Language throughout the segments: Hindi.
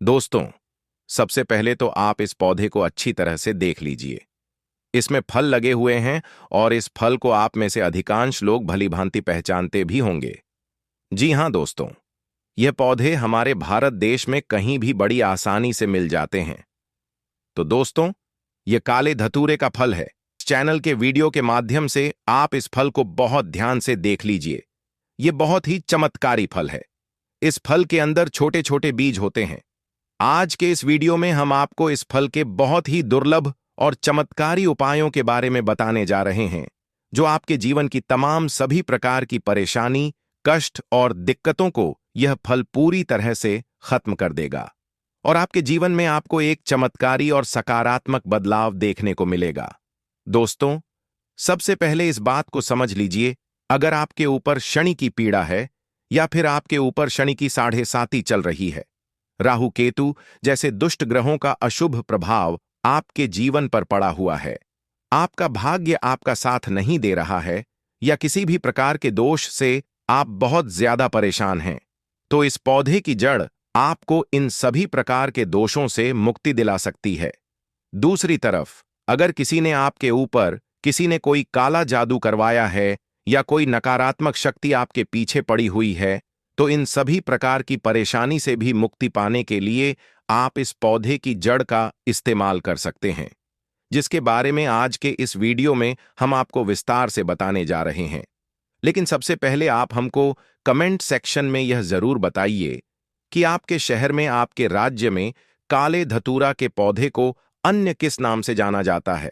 दोस्तों, सबसे पहले तो आप इस पौधे को अच्छी तरह से देख लीजिए। इसमें फल लगे हुए हैं और इस फल को आप में से अधिकांश लोग भलीभांति पहचानते भी होंगे। जी हाँ दोस्तों, यह पौधे हमारे भारत देश में कहीं भी बड़ी आसानी से मिल जाते हैं। तो दोस्तों, यह काले धतूरे का फल है। इस चैनल के वीडियो के माध्यम से आप इस फल को बहुत ध्यान से देख लीजिए। यह बहुत ही चमत्कारी फल है। इस फल के अंदर छोटे छोटे बीज होते हैं। आज के इस वीडियो में हम आपको इस फल के बहुत ही दुर्लभ और चमत्कारी उपायों के बारे में बताने जा रहे हैं, जो आपके जीवन की तमाम सभी प्रकार की परेशानी, कष्ट और दिक्कतों को यह फल पूरी तरह से खत्म कर देगा और आपके जीवन में आपको एक चमत्कारी और सकारात्मक बदलाव देखने को मिलेगा। दोस्तों, सबसे पहले इस बात को समझ लीजिए, अगर आपके ऊपर शनि की पीड़ा है या फिर आपके ऊपर शनि की 7.5 चल रही है, राहु केतु जैसे दुष्ट ग्रहों का अशुभ प्रभाव आपके जीवन पर पड़ा हुआ है, आपका भाग्य आपका साथ नहीं दे रहा है या किसी भी प्रकार के दोष से आप बहुत ज्यादा परेशान हैं, तो इस पौधे की जड़ आपको इन सभी प्रकार के दोषों से मुक्ति दिला सकती है। दूसरी तरफ, अगर किसी ने आपके ऊपर किसी ने कोई काला जादू करवाया है या कोई नकारात्मक शक्ति आपके पीछे पड़ी हुई है, तो इन सभी प्रकार की परेशानी से भी मुक्ति पाने के लिए आप इस पौधे की जड़ का इस्तेमाल कर सकते हैं, जिसके बारे में आज के इस वीडियो में हम आपको विस्तार से बताने जा रहे हैं। लेकिन सबसे पहले आप हमको कमेंट सेक्शन में यह जरूर बताइए कि आपके शहर में, आपके राज्य में काले धतूरा के पौधे को अन्य किस नाम से जाना जाता है।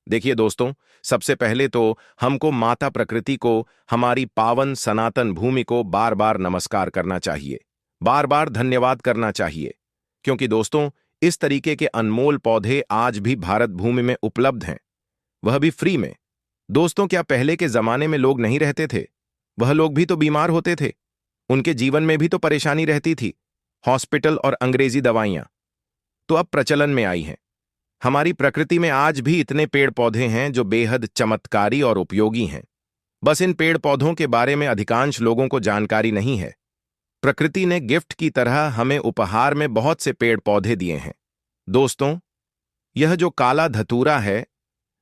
देखिए दोस्तों, सबसे पहले तो हमको माता प्रकृति को, हमारी पावन सनातन भूमि को बार बार नमस्कार करना चाहिए, बार बार धन्यवाद करना चाहिए, क्योंकि दोस्तों, इस तरीके के अनमोल पौधे आज भी भारत भूमि में उपलब्ध हैं, वह भी फ्री में। दोस्तों, क्या पहले के जमाने में लोग नहीं रहते थे? वह लोग भी तो बीमार होते थे, उनके जीवन में भी तो परेशानी रहती थी, हॉस्पिटल और अंग्रेजी दवाइयां तो अब प्रचलन में आई हैं। हमारी प्रकृति में आज भी इतने पेड़ पौधे हैं जो बेहद चमत्कारी और उपयोगी हैं। बस इन पेड़ पौधों के बारे में अधिकांश लोगों को जानकारी नहीं है। प्रकृति ने गिफ्ट की तरह हमें उपहार में बहुत से पेड़ पौधे दिए हैं। दोस्तों, यह जो काला धतूरा है,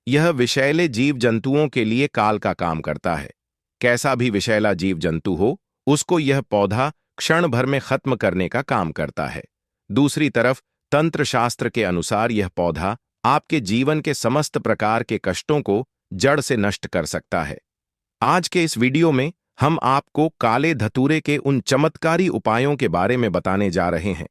यह विषैले जीव जंतुओं के लिए काल का काम करता है। कैसा भी विषैला जीव जंतु हो, उसको यह पौधा क्षण भर में खत्म करने का काम करता है। दूसरी तरफ, तंत्र शास्त्र के अनुसार यह पौधा आपके जीवन के समस्त प्रकार के कष्टों को जड़ से नष्ट कर सकता है। आज के इस वीडियो में हम आपको काले धतूरे के उन चमत्कारी उपायों के बारे में बताने जा रहे हैं।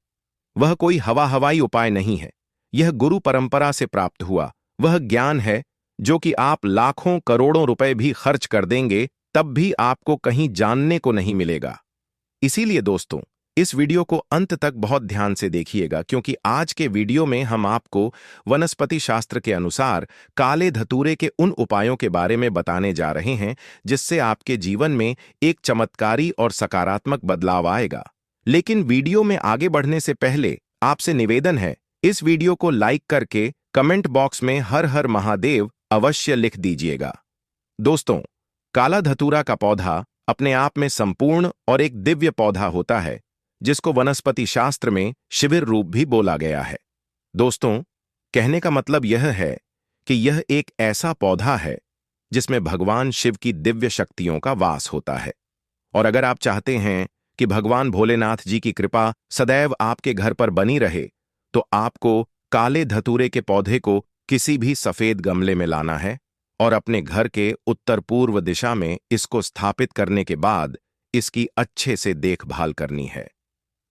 वह कोई हवाई उपाय नहीं है, यह गुरु परंपरा से प्राप्त हुआ वह ज्ञान है जो कि आप लाखों करोड़ों रुपए भी खर्च कर देंगे तब भी आपको कहीं जानने को नहीं मिलेगा। इसीलिए दोस्तों, इस वीडियो को अंत तक बहुत ध्यान से देखिएगा, क्योंकि आज के वीडियो में हम आपको वनस्पति शास्त्र के अनुसार काले धतूरे के उन उपायों के बारे में बताने जा रहे हैं जिससे आपके जीवन में एक चमत्कारी और सकारात्मक बदलाव आएगा। लेकिन वीडियो में आगे बढ़ने से पहले आपसे निवेदन है, इस वीडियो को लाइक करके कमेंट बॉक्स में हर हर महादेव अवश्य लिख दीजिएगा। दोस्तों, काला धतूरा का पौधा अपने आप में संपूर्ण और एक दिव्य पौधा होता है, जिसको वनस्पति शास्त्र में शिविर रूप भी बोला गया है। दोस्तों, कहने का मतलब यह है कि यह एक ऐसा पौधा है जिसमें भगवान शिव की दिव्य शक्तियों का वास होता है। और अगर आप चाहते हैं कि भगवान भोलेनाथ जी की कृपा सदैव आपके घर पर बनी रहे, तो आपको काले धतूरे के पौधे को किसी भी सफेद गमले में लाना है और अपने घर के उत्तर पूर्व दिशा में इसको स्थापित करने के बाद इसकी अच्छे से देखभाल करनी है।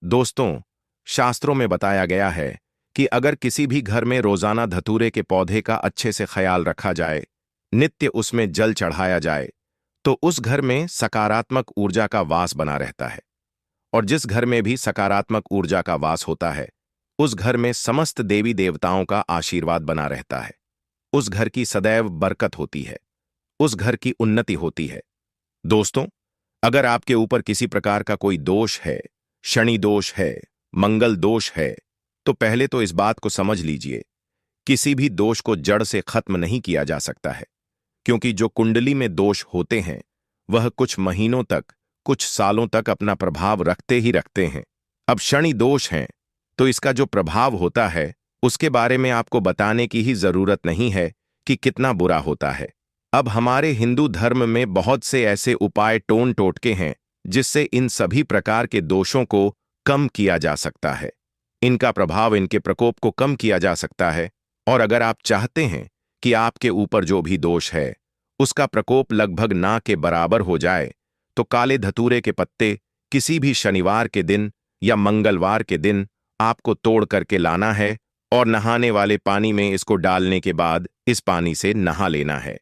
दोस्तों, शास्त्रों में बताया गया है कि अगर किसी भी घर में रोजाना धतूरे के पौधे का अच्छे से ख्याल रखा जाए, नित्य उसमें जल चढ़ाया जाए, तो उस घर में सकारात्मक ऊर्जा का वास बना रहता है। और जिस घर में भी सकारात्मक ऊर्जा का वास होता है, उस घर में समस्त देवी देवताओं का आशीर्वाद बना रहता है। उस घर की सदैव बरकत होती है, उस घर की उन्नति होती है। दोस्तों, अगर आपके ऊपर किसी प्रकार का कोई दोष है, शनि दोष है, मंगल दोष है, तो पहले तो इस बात को समझ लीजिए, किसी भी दोष को जड़ से खत्म नहीं किया जा सकता है, क्योंकि जो कुंडली में दोष होते हैं वह कुछ महीनों तक, कुछ सालों तक अपना प्रभाव रखते ही रखते हैं। अब शनि दोष हैं तो इसका जो प्रभाव होता है उसके बारे में आपको बताने की ही जरूरत नहीं है कि कितना बुरा होता है। अब हमारे हिंदू धर्म में बहुत से ऐसे उपाय टोन टोटके हैं जिससे इन सभी प्रकार के दोषों को कम किया जा सकता है, इनका प्रभाव, इनके प्रकोप को कम किया जा सकता है। और अगर आप चाहते हैं कि आपके ऊपर जो भी दोष है उसका प्रकोप लगभग ना के बराबर हो जाए, तो काले धतूरे के पत्ते किसी भी शनिवार के दिन या मंगलवार के दिन आपको तोड़ करके लाना है और नहाने वाले पानी में इसको डालने के बाद इस पानी से नहा लेना है।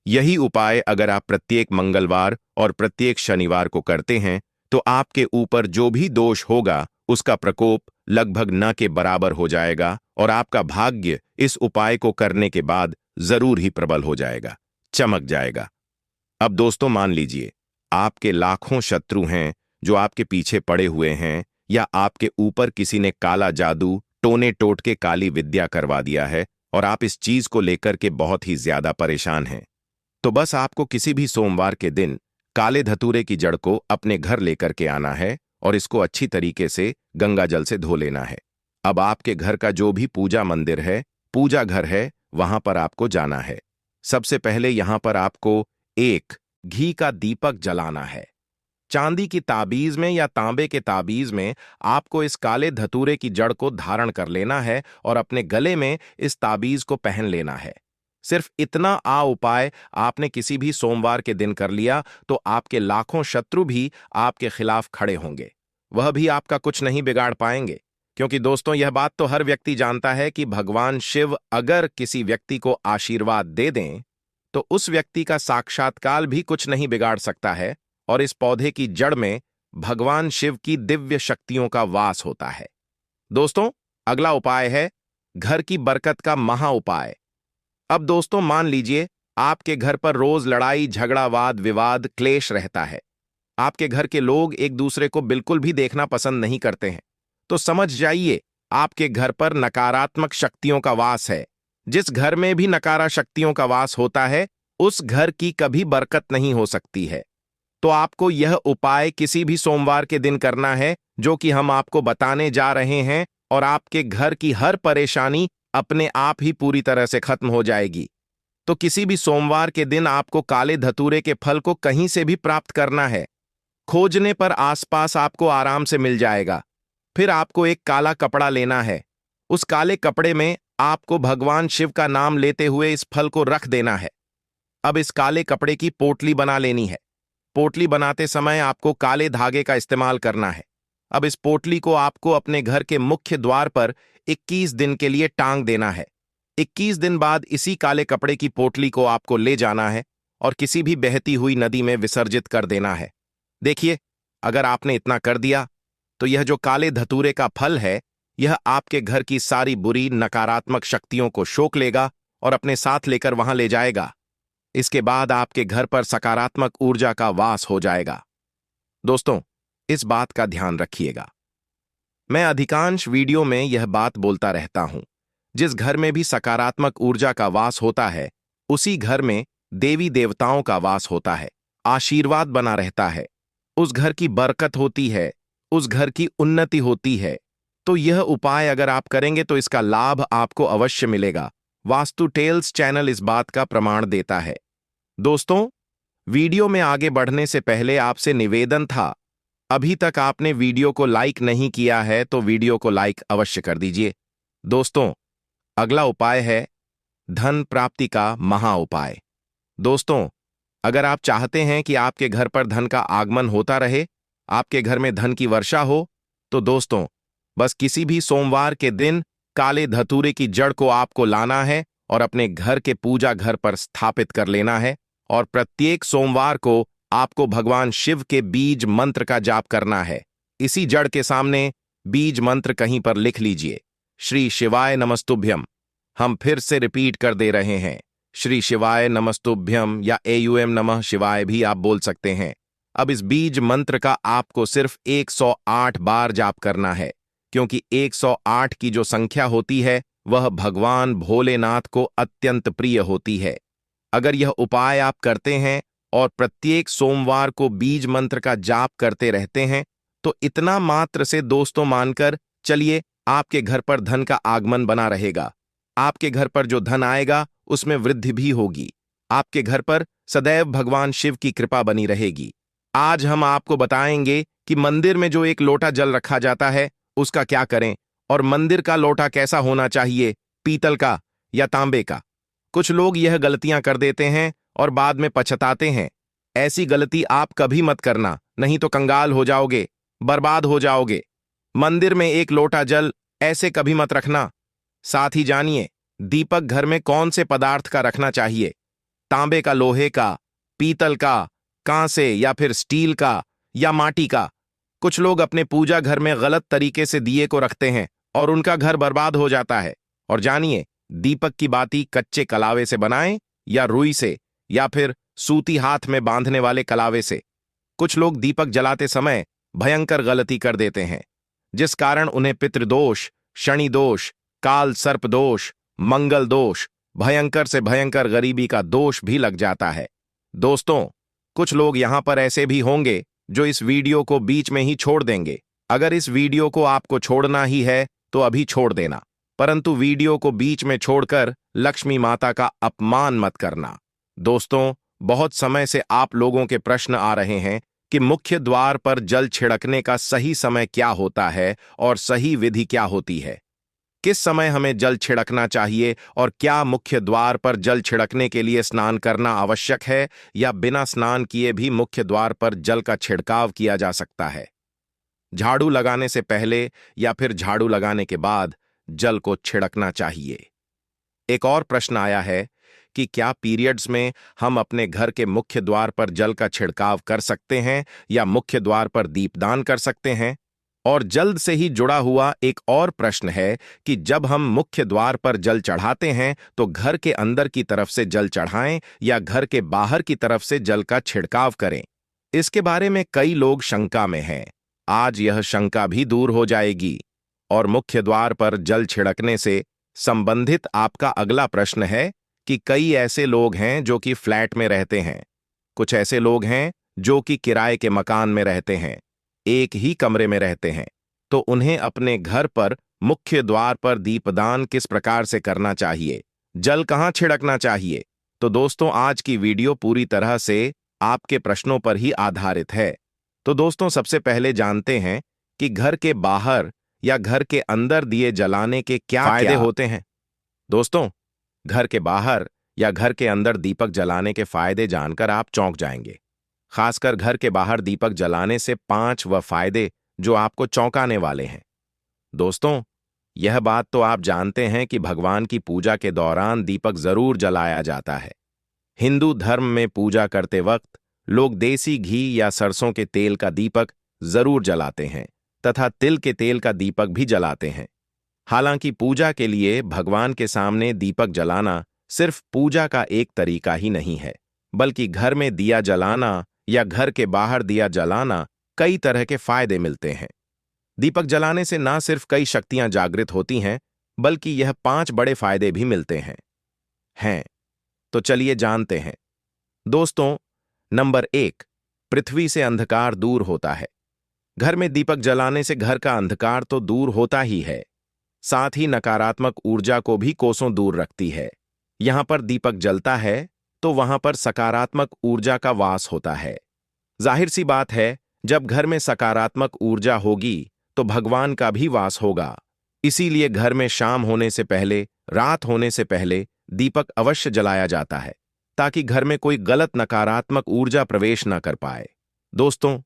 यही उपाय अगर आप प्रत्येक मंगलवार और प्रत्येक शनिवार को करते हैं तो आपके ऊपर जो भी दोष होगा उसका प्रकोप लगभग न के बराबर हो जाएगा और आपका भाग्य इस उपाय को करने के बाद जरूर ही प्रबल हो जाएगा, चमक जाएगा। अब दोस्तों मान लीजिए आपके लाखों शत्रु हैं जो आपके पीछे पड़े हुए हैं, या आपके ऊपर किसी ने काला जादू, टोने टोटके, काली विद्या करवा दिया है और आप इस चीज को लेकर के बहुत ही ज्यादा परेशान हैं। तो बस आपको किसी भी सोमवार के दिन काले धतूरे की जड़ को अपने घर लेकर के आना है और इसको अच्छी तरीके से गंगा जल से धो लेना है। अब आपके घर का जो भी पूजा मंदिर है, पूजा घर है, वहां पर आपको जाना है। सबसे पहले यहां पर आपको एक घी का दीपक जलाना है। चांदी की ताबीज में या तांबे के ताबीज में आपको इस काले धतूरे की जड़ को धारण कर लेना है और अपने गले में इस ताबीज को पहन लेना है। सिर्फ इतना उपाय आपने किसी भी सोमवार के दिन कर लिया तो आपके लाखों शत्रु भी आपके खिलाफ खड़े होंगे, वह भी आपका कुछ नहीं बिगाड़ पाएंगे। क्योंकि दोस्तों यह बात तो हर व्यक्ति जानता है कि भगवान शिव अगर किसी व्यक्ति को आशीर्वाद दे दें तो उस व्यक्ति का साक्षात्कार भी कुछ नहीं बिगाड़ सकता है, और इस पौधे की जड़ में भगवान शिव की दिव्य शक्तियों का वास होता है। दोस्तों अगला उपाय है घर की बरकत का महा उपाय। अब दोस्तों मान लीजिए आपके घर पर रोज लड़ाई, झगड़ा, वाद विवाद, क्लेश रहता है। आपके घर के लोग एक दूसरे को बिल्कुल भी देखना पसंद नहीं करते हैं, तो समझ जाइए आपके घर पर नकारात्मक शक्तियों का वास है। जिस घर में भी नकारा शक्तियों का वास होता है उस घर की कभी बरकत नहीं हो सकती है। तो आपको यह उपाय किसी भी सोमवार के दिन करना है जो कि हम आपको बताने जा रहे हैं, और आपके घर की हर परेशानी अपने आप ही पूरी तरह से खत्म हो जाएगी। तो किसी भी सोमवार के दिन आपको काले धतूरे के फल को कहीं से भी प्राप्त करना है। खोजने पर आसपास आपको आराम से मिल जाएगा। फिर आपको एक काला कपड़ा लेना है। उस काले कपड़े में आपको भगवान शिव का नाम लेते हुए इस फल को रख देना है। अब इस काले कपड़े की पोटली बना लेनी है। पोटली बनाते समय आपको काले धागे का इस्तेमाल करना है। अब इस पोटली को आपको अपने घर के मुख्य द्वार पर 21 दिन के लिए टांग देना है। 21 दिन बाद इसी काले कपड़े की पोटली को आपको ले जाना है और किसी भी बहती हुई नदी में विसर्जित कर देना है। देखिए, अगर आपने इतना कर दिया तो यह जो काले धतूरे का फल है यह आपके घर की सारी बुरी नकारात्मक शक्तियों को सोख लेगा और अपने साथ लेकर वहां ले जाएगा। इसके बाद आपके घर पर सकारात्मक ऊर्जा का वास हो जाएगा। दोस्तों इस बात का ध्यान रखिएगा, मैं अधिकांश वीडियो में यह बात बोलता रहता हूं, जिस घर में भी सकारात्मक ऊर्जा का वास होता है उसी घर में देवी देवताओं का वास होता है, आशीर्वाद बना रहता है, उस घर की बरकत होती है, उस घर की उन्नति होती है। तो यह उपाय अगर आप करेंगे तो इसका लाभ आपको अवश्य मिलेगा। वास्तु टेल्स चैनल इस बात का प्रमाण देता है। दोस्तों वीडियो में आगे बढ़ने से पहले आपसे निवेदन था, अभी तक आपने वीडियो को लाइक नहीं किया है तो वीडियो को लाइक अवश्य कर दीजिए। दोस्तों अगला उपाय है धन प्राप्ति का महा उपाय। दोस्तों अगर आप चाहते हैं कि आपके घर पर धन का आगमन होता रहे, आपके घर में धन की वर्षा हो, तो दोस्तों बस किसी भी सोमवार के दिन काले धतूरे की जड़ को आपको लाना है और अपने घर के पूजा घर पर स्थापित कर लेना है, और प्रत्येक सोमवार को आपको भगवान शिव के बीज मंत्र का जाप करना है। इसी जड़ के सामने बीज मंत्र कहीं पर लिख लीजिए, श्री शिवाय नमस्तुभ्यम। हम फिर से रिपीट कर दे रहे हैं, श्री शिवाय नमस्तुभ्यम, या एयूएम नमः शिवाय भी आप बोल सकते हैं। अब इस बीज मंत्र का आपको सिर्फ 108 बार जाप करना है, क्योंकि 108 की जो संख्या होती है वह भगवान भोलेनाथ को अत्यंत प्रिय होती है। अगर यह उपाय आप करते हैं और प्रत्येक सोमवार को बीज मंत्र का जाप करते रहते हैं तो इतना मात्र से दोस्तों मानकर चलिए, आपके घर पर धन का आगमन बना रहेगा। आपके घर पर जो धन आएगा उसमें वृद्धि भी होगी। आपके घर पर सदैव भगवान शिव की कृपा बनी रहेगी। आज हम आपको बताएंगे कि मंदिर में जो एक लोटा जल रखा जाता है उसका क्या करें, और मंदिर का लोटा कैसा होना चाहिए, पीतल का या तांबे का। कुछ लोग यह गलतियां कर देते हैं और बाद में पछताते हैं। ऐसी गलती आप कभी मत करना, नहीं तो कंगाल हो जाओगे, बर्बाद हो जाओगे। मंदिर में एक लोटा जल ऐसे कभी मत रखना। साथ ही जानिए, दीपक घर में कौन से पदार्थ का रखना चाहिए। तांबे का, लोहे का, पीतल का, कांसे या फिर स्टील का या माटी का। कुछ लोग अपने पूजा घर में गलत तरीके से दिए को रखते हैं और उनका घर बर्बाद हो जाता है। और जानिए, दीपक की बाती कच्चे कलावे से बनाएं या रुई से या फिर सूती हाथ में बांधने वाले कलावे से। कुछ लोग दीपक जलाते समय भयंकर गलती कर देते हैं, जिस कारण उन्हें पितृदोष, शनि दोष, काल सर्प दोष, मंगल दोष, भयंकर से भयंकर गरीबी का दोष भी लग जाता है। दोस्तों, कुछ लोग यहां पर ऐसे भी होंगे जो इस वीडियो को बीच में ही छोड़ देंगे। अगर इस वीडियो को आपको छोड़ना ही है तो अभी छोड़ देना, परंतु वीडियो को बीच में छोड़कर लक्ष्मी माता का अपमान मत करना। दोस्तों, बहुत समय से आप लोगों के प्रश्न आ रहे हैं कि मुख्य द्वार पर जल छिड़कने का सही समय क्या होता है और सही विधि क्या होती है। किस समय हमें जल छिड़कना चाहिए और क्या मुख्य द्वार पर जल छिड़कने के लिए स्नान करना आवश्यक है या बिना स्नान किए भी मुख्य द्वार पर जल का छिड़काव किया जा सकता है। झाड़ू लगाने से पहले या फिर झाड़ू लगाने के बाद जल को छिड़कना चाहिए। एक और प्रश्न आया है कि क्या पीरियड्स में हम अपने घर के मुख्य द्वार पर जल का छिड़काव कर सकते हैं या मुख्य द्वार पर दीपदान कर सकते हैं। और जल्द से ही जुड़ा हुआ एक और प्रश्न है कि जब हम मुख्य द्वार पर जल चढ़ाते हैं तो घर के अंदर की तरफ से जल चढ़ाएं या घर के बाहर की तरफ से जल का छिड़काव करें। इसके बारे में कई लोग शंका में हैं। आज यह शंका भी दूर हो जाएगी। और मुख्य द्वार पर जल छिड़कने से संबंधित आपका अगला प्रश्न है कि कई ऐसे लोग हैं जो कि फ्लैट में रहते हैं, कुछ ऐसे लोग हैं जो कि किराए के मकान में रहते हैं, एक ही कमरे में रहते हैं, तो उन्हें अपने घर पर मुख्य द्वार पर दीपदान किस प्रकार से करना चाहिए, जल कहां छिड़कना चाहिए। तो दोस्तों, आज की वीडियो पूरी तरह से आपके प्रश्नों पर ही आधारित है। तो दोस्तों, सबसे पहले जानते हैं कि घर के बाहर या घर के अंदर दिए जलाने के क्या फायदे होते हैं। दोस्तों, घर के बाहर या घर के अंदर दीपक जलाने के फायदे जानकर आप चौंक जाएंगे। खासकर घर के बाहर दीपक जलाने से 5 वह फायदे जो आपको चौंकाने वाले हैं। दोस्तों, यह बात तो आप जानते हैं कि भगवान की पूजा के दौरान दीपक जरूर जलाया जाता है। हिंदू धर्म में पूजा करते वक्त लोग देसी घी या सरसों के तेल का दीपक जरूर जलाते हैं तथा तिल के तेल का दीपक भी जलाते हैं। हालांकि पूजा के लिए भगवान के सामने दीपक जलाना सिर्फ पूजा का एक तरीका ही नहीं है, बल्कि घर में दिया जलाना या घर के बाहर दिया जलाना कई तरह के फायदे मिलते हैं। दीपक जलाने से ना सिर्फ कई शक्तियां जागृत होती हैं, बल्कि यह 5 बड़े फायदे भी मिलते हैं। तो चलिए जानते हैं। दोस्तों, नंबर 1, पृथ्वी से अंधकार दूर होता है। घर में दीपक जलाने से घर का अंधकार तो दूर होता ही है, साथ ही नकारात्मक ऊर्जा को भी कोसों दूर रखती है। यहां पर दीपक जलता है तो वहां पर सकारात्मक ऊर्जा का वास होता है। जाहिर सी बात है, जब घर में सकारात्मक ऊर्जा होगी तो भगवान का भी वास होगा। इसीलिए घर में शाम होने से पहले, रात होने से पहले दीपक अवश्य जलाया जाता है, ताकि घर में कोई गलत नकारात्मक ऊर्जा प्रवेश न कर पाए। दोस्तों,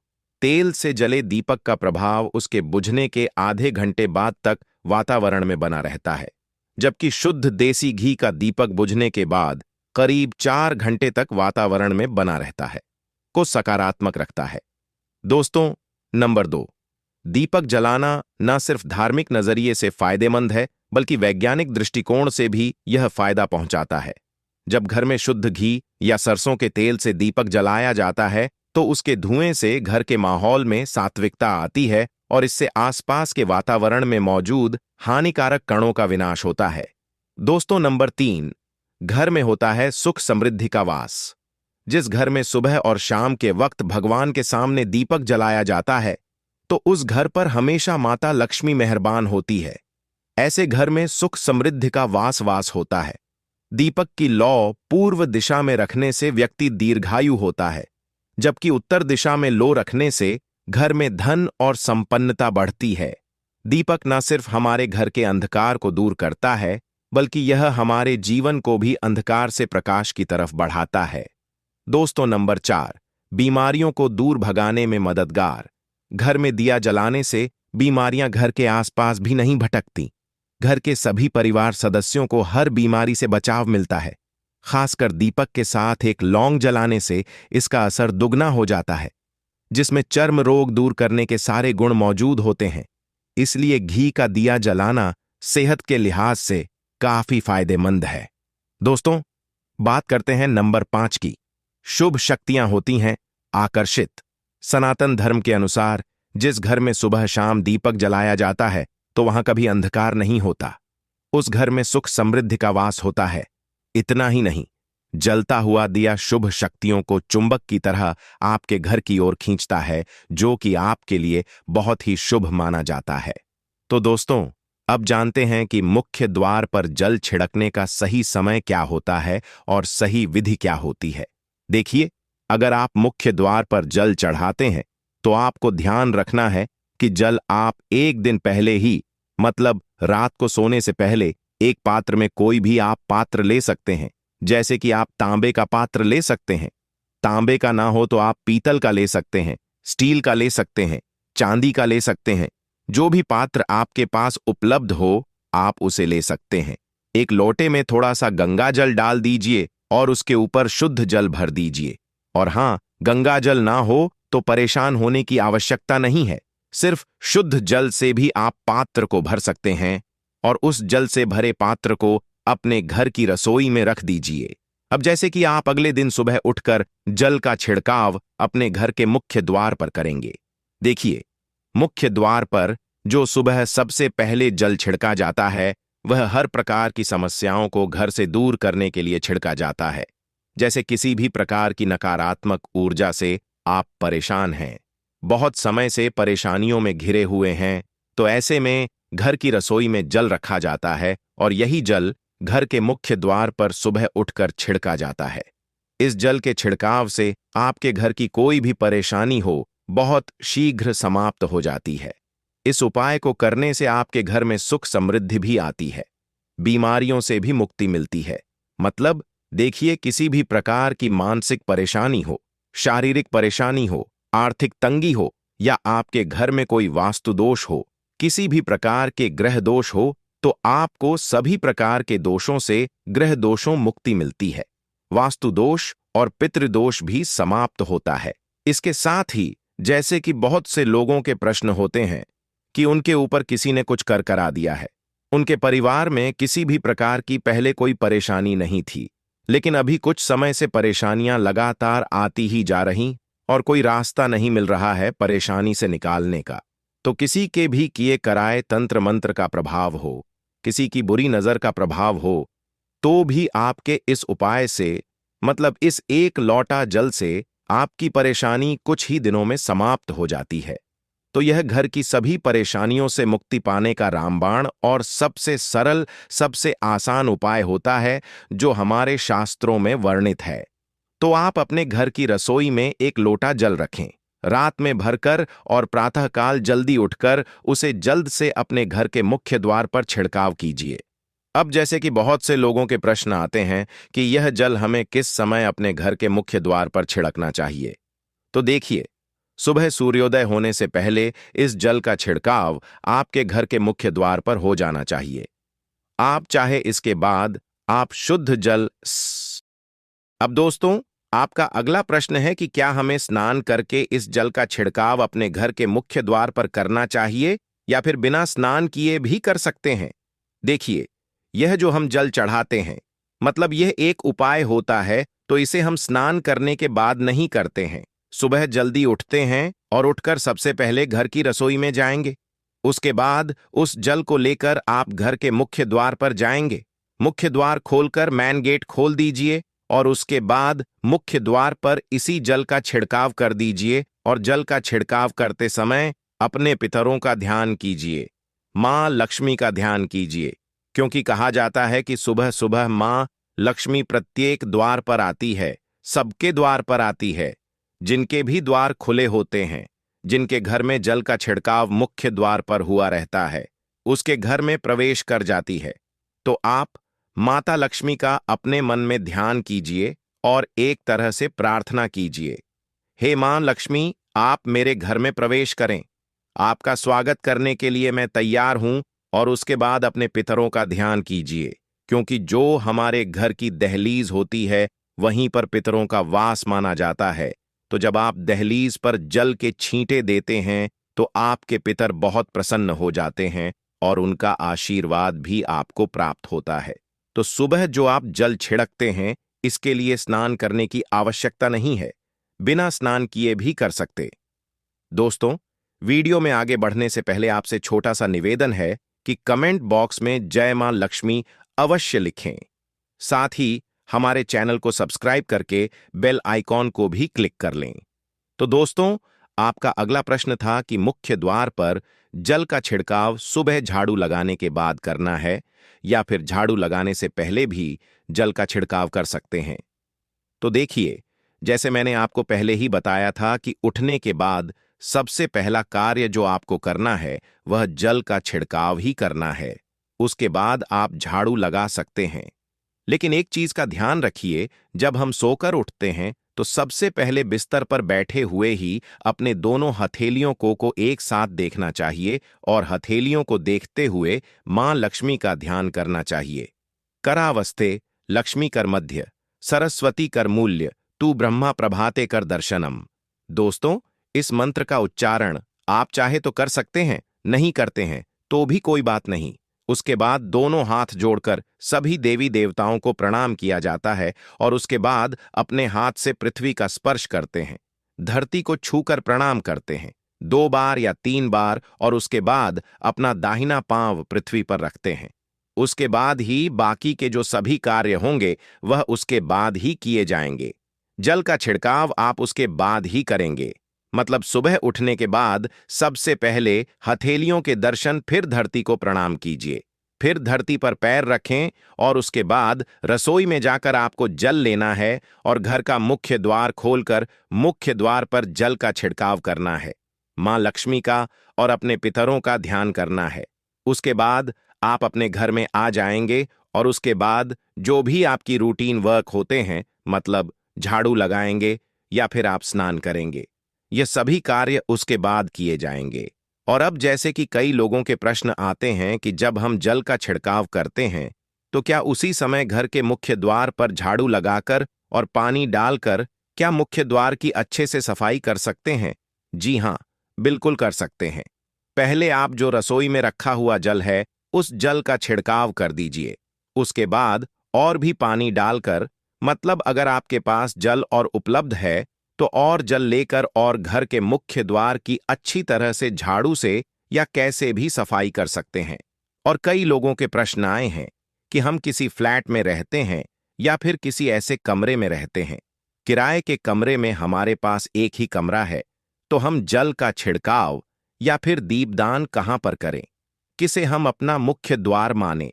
तेल से जले दीपक का प्रभाव उसके बुझने के आधे घंटे बाद तक वातावरण में बना रहता है, जबकि शुद्ध देसी घी का दीपक बुझने के बाद करीब 4 घंटे तक वातावरण में बना रहता है, को सकारात्मक रखता है। दोस्तों, नंबर 2, दीपक जलाना न सिर्फ धार्मिक नजरिए से फायदेमंद है, बल्कि वैज्ञानिक दृष्टिकोण से भी यह फायदा पहुंचाता है। जब घर में शुद्ध घी या सरसों के तेल से दीपक जलाया जाता है तो उसके धुएं से घर के माहौल में सात्विकता आती है और इससे आसपास के वातावरण में मौजूद हानिकारक कणों का विनाश होता है। दोस्तों, नंबर 3, घर में होता है सुख समृद्धि का वास। जिस घर में सुबह और शाम के वक्त भगवान के सामने दीपक जलाया जाता है, तो उस घर पर हमेशा माता लक्ष्मी मेहरबान होती है। ऐसे घर में सुख समृद्धि का वास होता है। दीपक की लौ पूर्व दिशा में रखने से व्यक्ति दीर्घायु होता है, जबकि उत्तर दिशा में लौ रखने से घर में धन और संपन्नता बढ़ती है। दीपक न सिर्फ हमारे घर के अंधकार को दूर करता है, बल्कि यह हमारे जीवन को भी अंधकार से प्रकाश की तरफ बढ़ाता है। दोस्तों, नंबर 4, बीमारियों को दूर भगाने में मददगार। घर में दिया जलाने से बीमारियां घर के आसपास भी नहीं भटकती। घर के सभी परिवार सदस्यों को हर बीमारी से बचाव मिलता है। खासकर दीपक के साथ एक लौंग जलाने से इसका असर दुगना हो जाता है, जिसमें चर्म रोग दूर करने के सारे गुण मौजूद होते हैं। इसलिए घी का दिया जलाना सेहत के लिहाज से काफी फायदेमंद है। दोस्तों, बात करते हैं नंबर 5 की। शुभ शक्तियां होती हैं आकर्षित। सनातन धर्म के अनुसार जिस घर में सुबह शाम दीपक जलाया जाता है तो वहां कभी अंधकार नहीं होता। उस घर में सुख समृद्धि का वास होता है। इतना ही नहीं, जलता हुआ दिया शुभ शक्तियों को चुंबक की तरह आपके घर की ओर खींचता है, जो कि आपके लिए बहुत ही शुभ माना जाता है। तो दोस्तों, अब जानते हैं कि मुख्य द्वार पर जल छिड़कने का सही समय क्या होता है और सही विधि क्या होती है। देखिए, अगर आप मुख्य द्वार पर जल चढ़ाते हैं तो आपको ध्यान रखना है कि जल आप एक दिन पहले ही, मतलब रात को सोने से पहले, एक पात्र में कोई भी आप पात्र ले सकते हैं। जैसे कि आप तांबे का पात्र ले सकते हैं। तांबे का ना हो तो आप पीतल का ले सकते हैं, स्टील का ले सकते हैं, चांदी का ले सकते हैं। जो भी पात्र आपके पास उपलब्ध हो, आप उसे ले सकते हैं। एक लोटे में थोड़ा सा गंगा जल डाल दीजिए और उसके ऊपर शुद्ध जल भर दीजिए। और हां, गंगा जल ना हो तो परेशान होने की आवश्यकता नहीं है। सिर्फ शुद्ध जल से भी आप पात्र को भर सकते हैं और उस जल से भरे पात्र को अपने घर की रसोई में रख दीजिए। अब जैसे कि आप अगले दिन सुबह उठकर जल का छिड़काव अपने घर के मुख्य द्वार पर करेंगे। देखिए, मुख्य द्वार पर जो सुबह सबसे पहले जल छिड़का जाता है, वह हर प्रकार की समस्याओं को घर से दूर करने के लिए छिड़का जाता है। जैसे किसी भी प्रकार की नकारात्मक ऊर्जा से आप परेशान हैं, बहुत समय से परेशानियों में घिरे हुए हैं, तो ऐसे में घर की रसोई में जल रखा जाता है और यही जल घर के मुख्य द्वार पर सुबह उठकर छिड़का जाता है। इस जल के छिड़काव से आपके घर की कोई भी परेशानी हो, बहुत शीघ्र समाप्त हो जाती है। इस उपाय को करने से आपके घर में सुख समृद्धि भी आती है, बीमारियों से भी मुक्ति मिलती है। मतलब देखिए, किसी भी प्रकार की मानसिक परेशानी हो, शारीरिक परेशानी हो, आर्थिक तंगी हो या आपके घर में कोई वास्तु दोष हो, किसी भी प्रकार के ग्रह दोष हो, तो आपको सभी प्रकार के दोषों से, ग्रह दोषों मुक्ति मिलती है। वास्तु दोष और पितृदोष भी समाप्त होता है। इसके साथ ही जैसे कि बहुत से लोगों के प्रश्न होते हैं कि उनके ऊपर किसी ने कुछ कर करा दिया है। उनके परिवार में किसी भी प्रकार की पहले कोई परेशानी नहीं थी, लेकिन अभी कुछ समय से परेशानियां लगातार आती ही जा रही और कोई रास्ता नहीं मिल रहा है परेशानी से निकालने का। तो किसी के भी किए कराए तंत्र मंत्र का प्रभाव हो, किसी की बुरी नजर का प्रभाव हो, तो भी आपके इस उपाय से, मतलब इस एक लोटा जल से, आपकी परेशानी कुछ ही दिनों में समाप्त हो जाती है। तो यह घर की सभी परेशानियों से मुक्ति पाने का रामबाण और सबसे सरल, सबसे आसान उपाय होता है, जो हमारे शास्त्रों में वर्णित है। तो आप अपने घर की रसोई में एक लोटा जल रखें, रात में भरकर और प्रातःकाल जल्दी उठकर उसे जल्द से अपने घर के मुख्य द्वार पर छिड़काव कीजिए। अब जैसे कि बहुत से लोगों के प्रश्न आते हैं कि यह जल हमें किस समय अपने घर के मुख्य द्वार पर छिड़कना चाहिए, तो देखिए, सुबह सूर्योदय होने से पहले इस जल का छिड़काव आपके घर के मुख्य द्वार पर हो जाना चाहिए। आप चाहे इसके बाद आप शुद्ध जल। अब दोस्तों, आपका अगला प्रश्न है कि क्या हमें स्नान करके इस जल का छिड़काव अपने घर के मुख्य द्वार पर करना चाहिए या फिर बिना स्नान किए भी कर सकते हैं। देखिए, यह जो हम जल चढ़ाते हैं, मतलब यह एक उपाय होता है, तो इसे हम स्नान करने के बाद नहीं करते हैं। सुबह जल्दी उठते हैं और उठकर सबसे पहले घर की रसोई में जाएंगे। उसके बाद उस जल को लेकर आप घर के मुख्य द्वार पर जाएंगे। मुख्य द्वार खोलकर मैन गेट खोल दीजिए और उसके बाद मुख्य द्वार पर इसी जल का छिड़काव कर दीजिए। और जल का छिड़काव करते समय अपने पितरों का ध्यान कीजिए। मां लक्ष्मी का ध्यान कीजिए, क्योंकि कहा जाता है कि सुबह सुबह मां लक्ष्मी प्रत्येक द्वार पर आती है, सबके द्वार पर आती है। जिनके भी द्वार खुले होते हैं, जिनके घर में जल का छिड़काव मुख्य द्वार पर हुआ रहता है, उसके घर में प्रवेश कर जाती है। तो आप माता लक्ष्मी का अपने मन में ध्यान कीजिए और एक तरह से प्रार्थना कीजिए। हे मां लक्ष्मी, आप मेरे घर में प्रवेश करें। आपका स्वागत करने के लिए मैं तैयार हूं। और उसके बाद अपने पितरों का ध्यान कीजिए, क्योंकि जो हमारे घर की दहलीज होती है वहीं पर पितरों का वास माना जाता है। तो जब आप दहलीज पर जल के छींटे देते हैं तो आपके पितर बहुत प्रसन्न हो जाते हैं और उनका आशीर्वाद भी आपको प्राप्त होता है। तो सुबह जो आप जल छिड़कते हैं, इसके लिए स्नान करने की आवश्यकता नहीं है, बिना स्नान किए भी कर सकते। दोस्तों, वीडियो में आगे बढ़ने से पहले आपसे छोटा सा निवेदन है कि कमेंट बॉक्स में जय मां लक्ष्मी अवश्य लिखें। साथ ही हमारे चैनल को सब्सक्राइब करके बेल आइकॉन को भी क्लिक कर लें। तो दोस्तों, आपका अगला प्रश्न था कि मुख्य द्वार पर जल का छिड़काव सुबह झाड़ू लगाने के बाद करना है या फिर झाड़ू लगाने से पहले भी जल का छिड़काव कर सकते हैं। तो देखिए, जैसे मैंने आपको पहले ही बताया था कि उठने के बाद सबसे पहला कार्य जो आपको करना है वह जल का छिड़काव ही करना है। उसके बाद आप झाड़ू लगा सकते हैं। लेकिन एक चीज का ध्यान रखिए, जब हम सोकर उठते हैं तो सबसे पहले बिस्तर पर बैठे हुए ही अपने दोनों हथेलियों को एक साथ देखना चाहिए और हथेलियों को देखते हुए मां लक्ष्मी का ध्यान करना चाहिए। करावस्ते लक्ष्मी कर मध्य, सरस्वती कर मूल्य, तू ब्रह्मा प्रभाते कर दर्शनम। दोस्तों, इस मंत्र का उच्चारण आप चाहे तो कर सकते हैं, नहीं करते हैं तो भी कोई बात नहीं। उसके बाद दोनों हाथ जोड़कर सभी देवी देवताओं को प्रणाम किया जाता है और उसके बाद अपने हाथ से पृथ्वी का स्पर्श करते हैं, धरती को छूकर प्रणाम करते हैं 2 बार या 3 बार, और उसके बाद अपना दाहिना पांव पृथ्वी पर रखते हैं। उसके बाद ही बाकी के जो सभी कार्य होंगे वह उसके बाद ही किए जाएंगे। जल का छिड़काव आप उसके बाद ही करेंगे, मतलब सुबह उठने के बाद सबसे पहले हथेलियों के दर्शन, फिर धरती को प्रणाम कीजिए, फिर धरती पर पैर रखें और उसके बाद रसोई में जाकर आपको जल लेना है और घर का मुख्य द्वार खोलकर मुख्य द्वार पर जल का छिड़काव करना है, मां लक्ष्मी का और अपने पितरों का ध्यान करना है। उसके बाद आप अपने घर में आ जाएंगे और उसके बाद जो भी आपकी रूटीन वर्क होते हैं, मतलब झाड़ू लगाएंगे या फिर आप स्नान करेंगे, ये सभी कार्य उसके बाद किए जाएंगे। और अब जैसे कि कई लोगों के प्रश्न आते हैं कि जब हम जल का छिड़काव करते हैं तो क्या उसी समय घर के मुख्य द्वार पर झाड़ू लगाकर और पानी डालकर क्या मुख्य द्वार की अच्छे से सफाई कर सकते हैं? जी हां, बिल्कुल कर सकते हैं। पहले आप जो रसोई में रखा हुआ जल है उस जल का छिड़काव कर दीजिए। उसके बाद और भी पानी डालकर, मतलब अगर आपके पास जल और उपलब्ध है तो और जल लेकर और घर के मुख्य द्वार की अच्छी तरह से झाड़ू से या कैसे भी सफाई कर सकते हैं। और कई लोगों के प्रश्न आए हैं कि हम किसी फ्लैट में रहते हैं या फिर किसी ऐसे कमरे में रहते हैं, किराए के कमरे में हमारे पास एक ही कमरा है, तो हम जल का छिड़काव या फिर दीपदान कहां पर करें, किसे हम अपना मुख्य द्वार माने?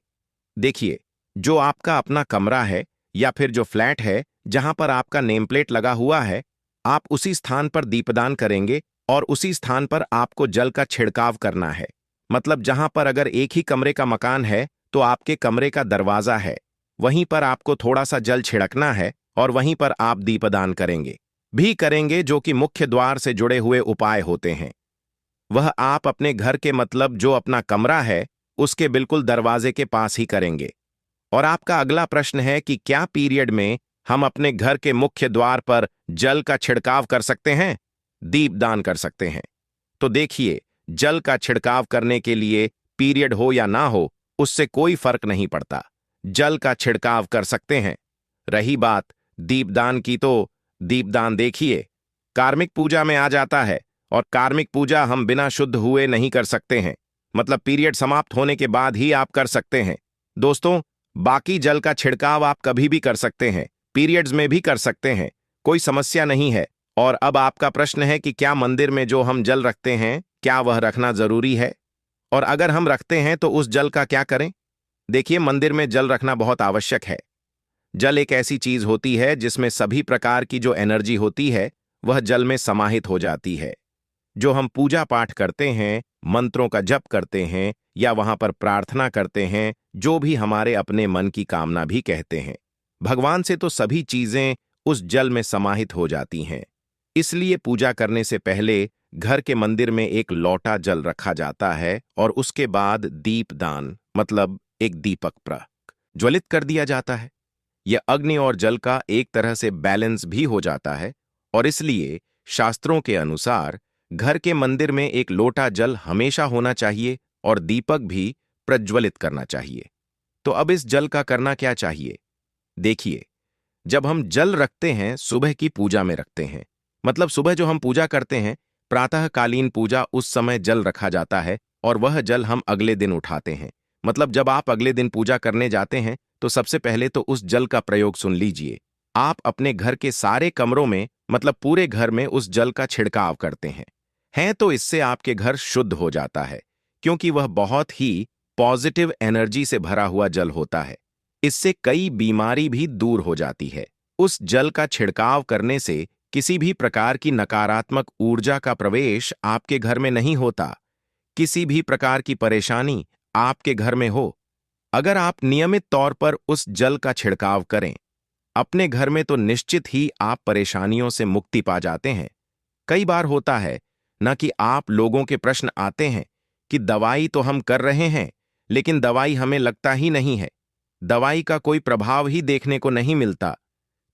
देखिए, जो आपका अपना कमरा है या फिर जो फ्लैट है जहां पर आपका नेम प्लेट लगा हुआ है, आप उसी स्थान पर दीपदान करेंगे और उसी स्थान पर आपको जल का छिड़काव करना है। मतलब जहां पर अगर एक ही कमरे का मकान है तो आपके कमरे का दरवाजा है, वहीं पर आपको थोड़ा सा जल छिड़कना है और वहीं पर आप दीपदान करेंगे, जो कि मुख्य द्वार से जुड़े हुए उपाय होते हैं। वह आप अपने घर के, मतलब जो अपना कमरा है, उसके बिल्कुल दरवाजे के पास ही करेंगे। और आपका अगला प्रश्न है कि क्या पीरियड में हम अपने घर के मुख्य द्वार पर जल का छिड़काव कर सकते हैं, दीपदान कर सकते हैं? तो देखिए, जल का छिड़काव करने के लिए पीरियड हो या ना हो, उससे कोई फर्क नहीं पड़ता, जल का छिड़काव कर सकते हैं। रही बात दीपदान की, तो दीपदान देखिए, कार्मिक पूजा में आ जाता है और कार्मिक पूजा हम बिना शुद्ध हुए नहीं कर सकते हैं, मतलब पीरियड समाप्त होने के बाद ही आप कर सकते हैं। दोस्तों, बाकी जल का छिड़काव आप कभी भी कर सकते हैं, पीरियड्स में भी कर सकते हैं, कोई समस्या नहीं है। और अब आपका प्रश्न है कि क्या मंदिर में जो हम जल रखते हैं क्या वह रखना जरूरी है? और अगर हम रखते हैं तो उस जल का क्या करें? देखिए, मंदिर में जल रखना बहुत आवश्यक है। जल एक ऐसी चीज होती है जिसमें सभी प्रकार की जो एनर्जी होती है वह जल में समाहित हो जाती है। जो हम पूजा पाठ करते हैं, मंत्रों का जप करते हैं या वहां पर प्रार्थना करते हैं, जो भी हमारे अपने मन की कामना भी कहते हैं, भगवान से तो सभी चीजें उस जल में समाहित हो जाती हैं। इसलिए पूजा करने से पहले घर के मंदिर में एक लोटा जल रखा जाता है और उसके बाद दीपदान मतलब एक दीपक ज्वलित कर दिया जाता है। यह अग्नि और जल का एक तरह से बैलेंस भी हो जाता है और इसलिए शास्त्रों के अनुसार घर के मंदिर में एक लोटा जल हमेशा होना चाहिए और दीपक भी प्रज्वलित करना चाहिए। तो अब इस जल का करना क्या चाहिए? देखिए, जब हम जल रखते हैं सुबह की पूजा में रखते हैं, मतलब सुबह जो हम पूजा करते हैं, प्रातःकालीन पूजा, उस समय जल रखा जाता है और वह जल हम अगले दिन उठाते हैं। मतलब जब आप अगले दिन पूजा करने जाते हैं तो सबसे पहले तो उस जल का प्रयोग सुन लीजिए। आप अपने घर के सारे कमरों में मतलब पूरे घर में उस जल का छिड़काव करते हैं तो इससे आपके घर शुद्ध हो जाता है, क्योंकि वह बहुत ही पॉजिटिव एनर्जी से भरा हुआ जल होता है। इससे कई बीमारी भी दूर हो जाती है। उस जल का छिड़काव करने से किसी भी प्रकार की नकारात्मक ऊर्जा का प्रवेश आपके घर में नहीं होता। किसी भी प्रकार की परेशानी आपके घर में हो, अगर आप नियमित तौर पर उस जल का छिड़काव करें अपने घर में, तो निश्चित ही आप परेशानियों से मुक्ति पा जाते हैं। कई बार होता है ना कि आप लोगों के प्रश्न आते हैं कि दवाई तो हम कर रहे हैं लेकिन दवाई हमें लगता ही नहीं है, दवाई का कोई प्रभाव ही देखने को नहीं मिलता।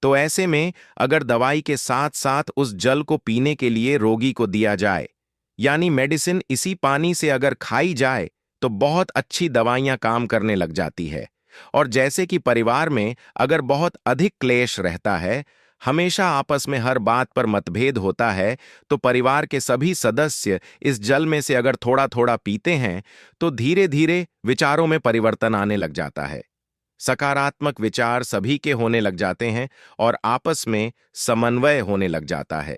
तो ऐसे में अगर दवाई के साथ साथ उस जल को पीने के लिए रोगी को दिया जाए, यानी मेडिसिन इसी पानी से अगर खाई जाए, तो बहुत अच्छी दवाइयां काम करने लग जाती है। और जैसे कि परिवार में अगर बहुत अधिक क्लेश रहता है, हमेशा आपस में हर बात पर मतभेद होता है, तो परिवार के सभी सदस्य इस जल में से अगर थोड़ा थोड़ा पीते हैं तो धीरे धीरे विचारों में परिवर्तन आने लग जाता है। सकारात्मक विचार सभी के होने लग जाते हैं और आपस में समन्वय होने लग जाता है।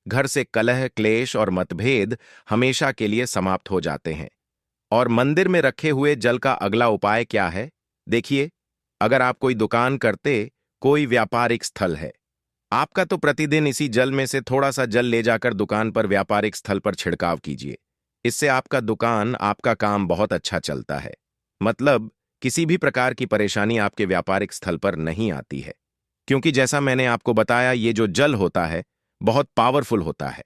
घर से कलह, क्लेश और मतभेद हमेशा के लिए समाप्त हो जाते हैं। और मंदिर में रखे हुए जल का अगला उपाय क्या है? देखिए, अगर आप कोई दुकान करते, कोई व्यापारिक स्थल है, आपका, तो प्रतिदिन इसी जल में से थोड़ा सा जल ले जाकर दुकान पर व्यापारिक स्थल पर छिड़काव कीजिए। इससे आपका दुकान, आपका काम बहुत अच्छा चलता है। मतलब किसी भी प्रकार की परेशानी आपके व्यापारिक स्थल पर नहीं आती है, क्योंकि जैसा मैंने आपको बताया, ये जो जल होता है बहुत पावरफुल होता है,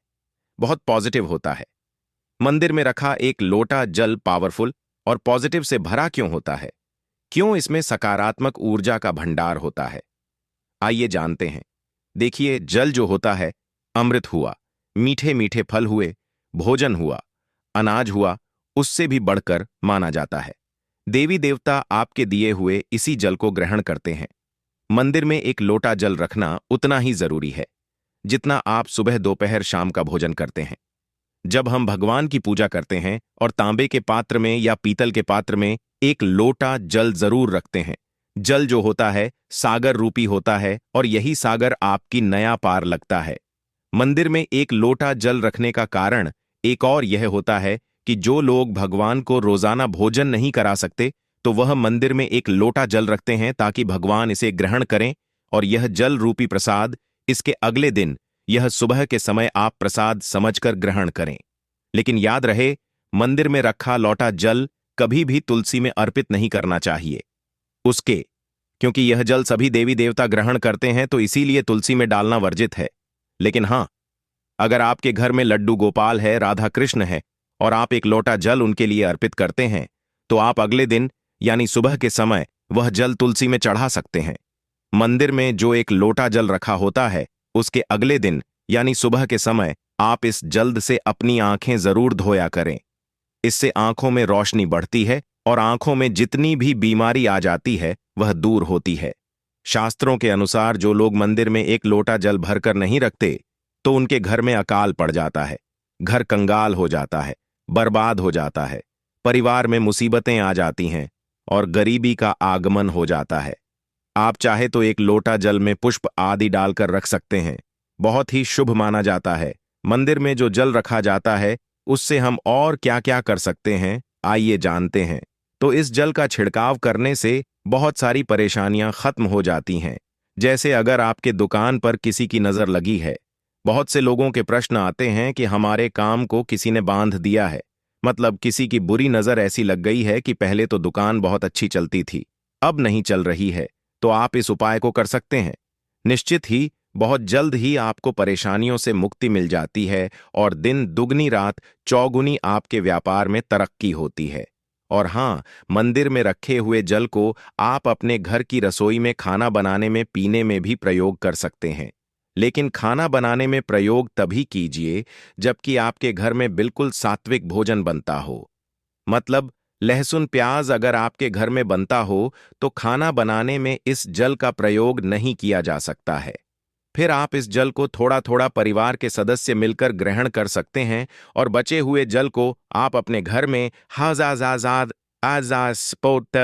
बहुत पॉजिटिव होता है। मंदिर में रखा एक लोटा जल पावरफुल और पॉजिटिव से भरा क्यों होता है? क्यों इसमें सकारात्मक ऊर्जा का भंडार होता है? आइए जानते हैं। देखिए, जल जो होता है अमृत हुआ, मीठे मीठे फल हुए, भोजन हुआ, अनाज हुआ, उससे भी बढ़कर माना जाता है। देवी देवता आपके दिए हुए इसी जल को ग्रहण करते हैं। मंदिर में एक लोटा जल रखना उतना ही जरूरी है जितना आप सुबह, दोपहर, शाम का भोजन करते हैं। जब हम भगवान की पूजा करते हैं और तांबे के पात्र में या पीतल के पात्र में एक लोटा जल जरूर रखते हैं। जल जो होता है सागर रूपी होता है और यही सागर आपकी नया पार लगता है। मंदिर में एक लोटा जल रखने का कारण एक और यह होता है कि जो लोग भगवान को रोजाना भोजन नहीं करा सकते, तो वह मंदिर में एक लोटा जल रखते हैं ताकि भगवान इसे ग्रहण करें और यह जल रूपी प्रसाद इसके अगले दिन, यह सुबह के समय आप प्रसाद समझकर ग्रहण करें। लेकिन याद रहे, मंदिर में रखा लौटा जल कभी भी तुलसी में अर्पित नहीं करना चाहिए उसके, क्योंकि यह जल सभी देवी देवता ग्रहण करते हैं, तो इसीलिए तुलसी में डालना वर्जित है। लेकिन हाँ, अगर आपके घर में लड्डू गोपाल है, राधा कृष्ण है और आप एक लोटा जल उनके लिए अर्पित करते हैं, तो आप अगले दिन यानी सुबह के समय वह जल तुलसी में चढ़ा सकते हैं। मंदिर में जो एक लोटा जल रखा होता है, उसके अगले दिन यानी सुबह के समय आप इस जल्द से अपनी आंखें जरूर धोया करें। इससे आंखों में रोशनी बढ़ती है और आंखों में जितनी भी बीमारी आ जाती है वह दूर होती है। शास्त्रों के अनुसार जो लोग मंदिर में एक लोटा जल भरकर नहीं रखते, तो उनके घर में अकाल पड़ जाता है, घर कंगाल हो जाता है, बर्बाद हो जाता है, परिवार में मुसीबतें आ जाती हैं और गरीबी का आगमन हो जाता है। आप चाहे तो एक लोटा जल में पुष्प आदि डालकर रख सकते हैं, बहुत ही शुभ माना जाता है। मंदिर में जो जल रखा जाता है उससे हम और क्या क्या कर सकते हैं, आइए जानते हैं। तो इस जल का छिड़काव करने से बहुत सारी परेशानियां खत्म हो जाती हैं। जैसे अगर आपके दुकान पर किसी की नज़र लगी है, बहुत से लोगों के प्रश्न आते हैं कि हमारे काम को किसी ने बांध दिया है। मतलब किसी की बुरी नज़र ऐसी लग गई है कि पहले तो दुकान बहुत अच्छी चलती थी, अब नहीं चल रही है। तो आप इस उपाय को कर सकते हैं। निश्चित ही बहुत जल्द ही आपको परेशानियों से मुक्ति मिल जाती है और दिन दुगनी रात चौगुनी आपके व्यापार में तरक्की होती है। और हाँ, मंदिर में रखे हुए जल को आप अपने घर की रसोई में खाना बनाने में पीने में भी प्रयोग कर सकते हैं। लेकिन खाना बनाने में प्रयोग तभी कीजिए जबकि आपके घर में बिल्कुल सात्विक भोजन बनता हो। मतलब लहसुन प्याज अगर आपके घर में बनता हो तो खाना बनाने में इस जल का प्रयोग नहीं किया जा सकता है। फिर आप इस जल को थोड़ा थोड़ा परिवार के सदस्य मिलकर ग्रहण कर सकते हैं और बचे हुए जल को आप अपने घर में हाजाजाजाद आजास्पोत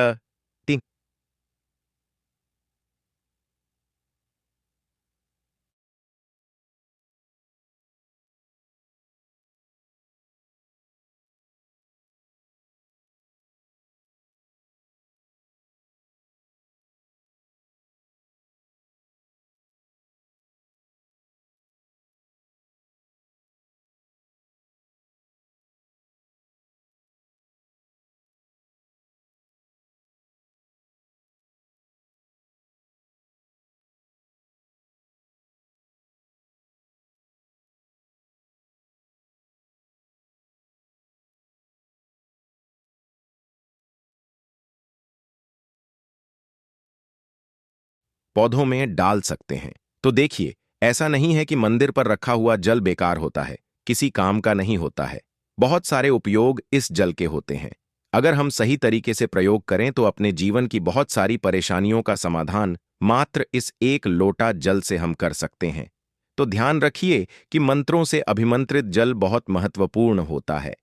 पौधों में डाल सकते हैं। तो देखिए, ऐसा नहीं है कि मंदिर पर रखा हुआ जल बेकार होता है, किसी काम का नहीं होता है। बहुत सारे उपयोग इस जल के होते हैं। अगर हम सही तरीके से प्रयोग करें तो अपने जीवन की बहुत सारी परेशानियों का समाधान मात्र इस एक लोटा जल से हम कर सकते हैं। तो ध्यान रखिए कि मंत्रों से अभिमंत्रित जल बहुत महत्वपूर्ण होता है,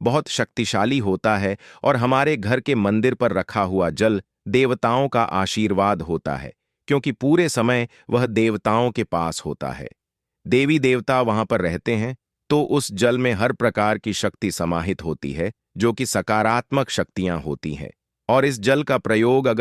बहुत शक्तिशाली होता है और हमारे घर के मंदिर पर रखा हुआ जल देवताओं का आशीर्वाद होता है, क्योंकि पूरे समय वह देवताओं के पास होता है। देवी देवता वहां पर रहते हैं, तो उस जल में हर प्रकार की शक्ति समाहित होती है, जो कि सकारात्मक शक्तियां होती हैं। और इस जल का प्रयोग अगर